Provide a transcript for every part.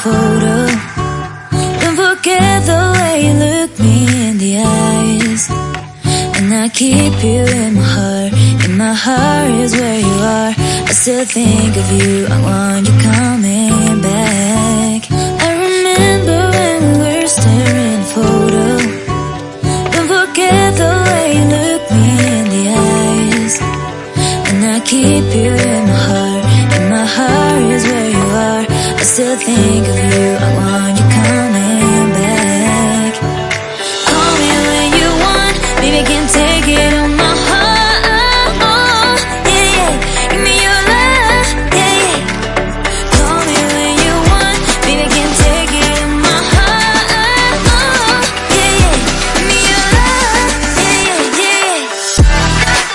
photo. Don't forget the way you look me in the eyes. And I keep you in my heart. In my heart is where you are. I still think of you, I want you coming back. I remember when we were staring photo. Don't forget the way you look me in the eyes. And I keep you in my heart. In my heart is where you are. I still think of you, I want you coming back. Call me when you want, baby, I can take it on my heart. Yeah, yeah, give me your love, yeah, yeah. Call me when you want, baby, I can take it on my heart. Yeah, yeah, give me your love, yeah, yeah, yeah.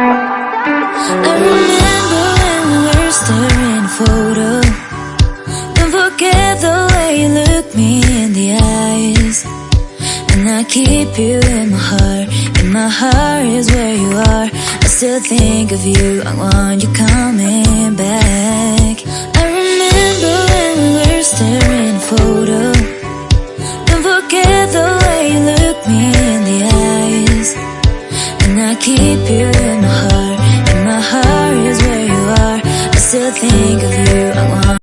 I remember when we were staring photo. Don't forget the way you look me in the eyes. And I keep you in my heart. In my heart is where you are. I still think of you, I want you coming back. I remember when we were staring photo. Don't forget the way you look me in the eyes. And I keep you in my heart. In my heart is where you are. I still think of you, I want